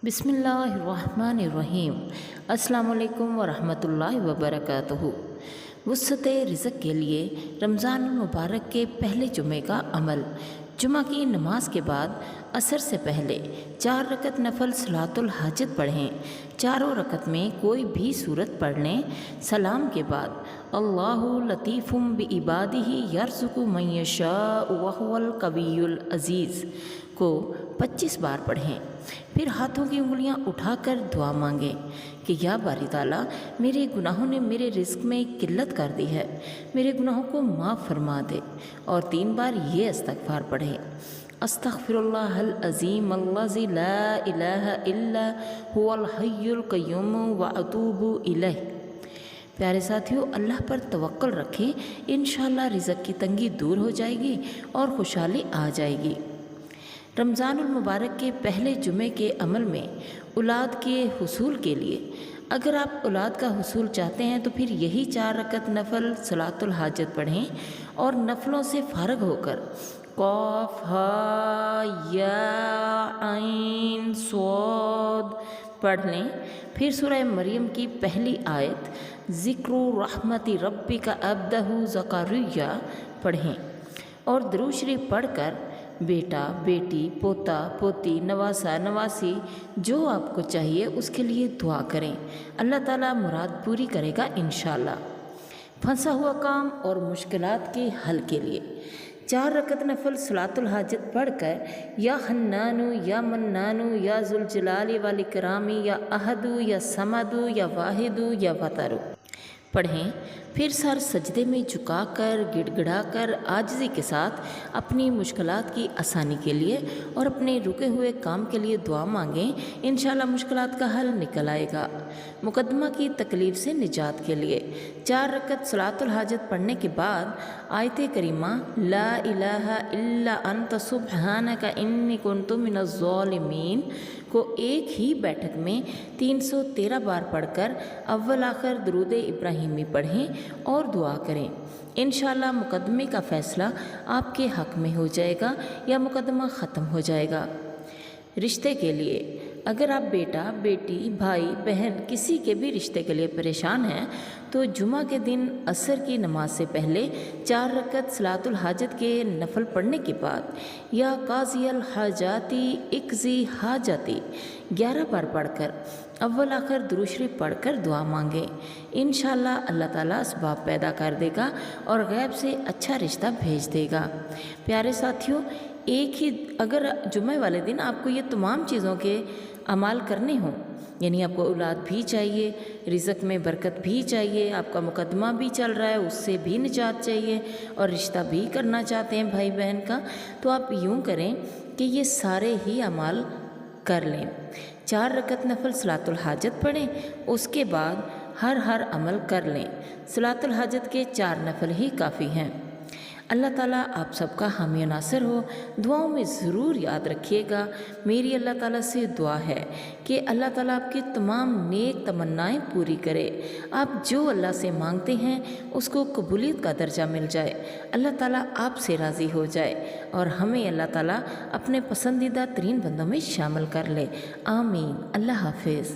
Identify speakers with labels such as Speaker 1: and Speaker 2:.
Speaker 1: बिस्मिल्लाहिर्रहमानिर्रहीम। अस्सलाम वालेकुम वरहमतुल्लाहि वबरकातुहू। वुस्अत रिज़्क़ के लिए रमज़ान मुबारक के पहले जुमे का अमल। जुमा की नमाज के बाद असर से पहले 4 रकत नफल सलातुल हाजत पढ़ें। चारों रकत में कोई भी सूरत पढ़ लें। सलाम के बाद अल्लाहु लतीफ़ुम बिइबादिही यर्ज़ुक़ु मन यशाअ व हुवल कवियुल अज़ीज़ को 25 बार पढ़ें। फिर हाथों की उंगलियां उठाकर दुआ मांगें कि या बारी ताला, मेरे गुनाहों ने मेरे रिज़्क़ में किल्लत कर दी है, मेरे गुनाहों को माफ़ फरमा दे। और 3 बार ये इस्तग़फ़ार पढ़ें, अस्तग़फ़िरुल्लाहल अज़ीम अल्लज़ी ला इलाहा इल्ला हुवल हय्युल क़य्यूम व अतूबु इलैह। प्यारे साथियों, अल्लाह पर तवक्कुल रखें, इंशाअल्लाह रिज़्क़ की तंगी दूर हो जाएगी और खुशहाली आ जाएगी। रमज़ानुल मुबारक के पहले जुमे के अमल में औलाद के हुसूल के लिए, अगर आप औलाद का हुसूल चाहते हैं तो फिर यही 4 रकत नफल सलातुल हाजत पढ़ें और नफलों से फारग होकर क़ाफ़ हा या आइन स्वाद पढ़ लें। फिर सूरह मरियम की पहली आयत ज़िक्रु रहमति रब्बिका अब्दहु ज़करिया पढ़ें और दुरूद शरीफ पढ़कर बेटा, बेटी, पोता, पोती, नवासा, नवासी जो आपको चाहिए उसके लिए दुआ करें। अल्लाह ताला मुराद पूरी करेगा इंशाअल्लाह। फंसा हुआ काम और मुश्किलात के हल के लिए 4 रकत नफल सलातुल हाजत पढ़कर या हन्नानु या मन्नानु या जुल जलाली वाल इकरामी या अहदु या समदु या वाहिदु या वतरु पढ़ें। फिर सर सजदे में झुकाकर गिड़गिड़ाकर आजिज़ी के साथ अपनी मुश्किलात की आसानी के लिए और अपने रुके हुए काम के लिए दुआ मांगें। इंशाअल्लाह मुश्किलात का हल निकल आएगा। मुकद्दमा की तकलीफ़ से निजात के लिए 4 रकत सलातुल हाजत पढ़ने के बाद आयत करीमा ला इलाहा इल्ला अंत सुब्हानका इन्नी कुन्तु मिनज़ ज़ालिमीन को एक ही बैठक में 313 बार पढ़कर अव्वल आखिर दुरूद इब्राहिमी पढ़ें और दुआ करें। इंशाअल्लाह मुकदमे का फ़ैसला आपके हक़ में हो जाएगा या मुकदमा ख़त्म हो जाएगा। रिश्ते के लिए, अगर आप बेटा, बेटी, भाई, बहन किसी के भी रिश्ते के लिए परेशान हैं तो जुमा के दिन असर की नमाज से पहले 4 रकत सलातुल हाजत के नफल पढ़ने के बाद या काज़ियल हाजाती इक्ज़ी हाजाती 11 बार पढ़कर अव्वल आखिर दुरूद शरीफ पढ़कर दुआ मांगें। इंशाअल्लाह अल्लाह ताला असबाब पैदा कर देगा और गैब से अच्छा रिश्ता भेज देगा। प्यारे साथियों, एक ही अगर जुमे वाले दिन आपको ये तमाम चीज़ों के अमाल करने हों, यानी आपको औलाद भी चाहिए, रिज़्क़ में बरकत भी चाहिए, आपका मुकदमा भी चल रहा है उससे भी निजात चाहिए और रिश्ता भी करना चाहते हैं भाई बहन का, तो आप यूँ करें कि ये सारे ही अमाल कर लें। 4 रकत नफल सलातुल हाजत पढ़ें, उसके बाद हर अमल कर लें। सलातुल हाजत के 4 नफल ही काफ़ी हैं। अल्लाह ताला आप सबका हामी नासर हो। दुआओं में ज़रूर याद रखिएगा। मेरी अल्लाह ताला से दुआ है कि अल्लाह ताला आपकी तमाम नेक तमन्नाएं पूरी करे। आप जो अल्लाह से मांगते हैं उसको कबूलियत का दर्जा मिल जाए, अल्लाह ताला आपसे राज़ी हो जाए और हमें अल्लाह ताला अपने पसंदीदा तरीन बंदों में शामिल कर ले। आमीन। अल्लाह हाफिज़।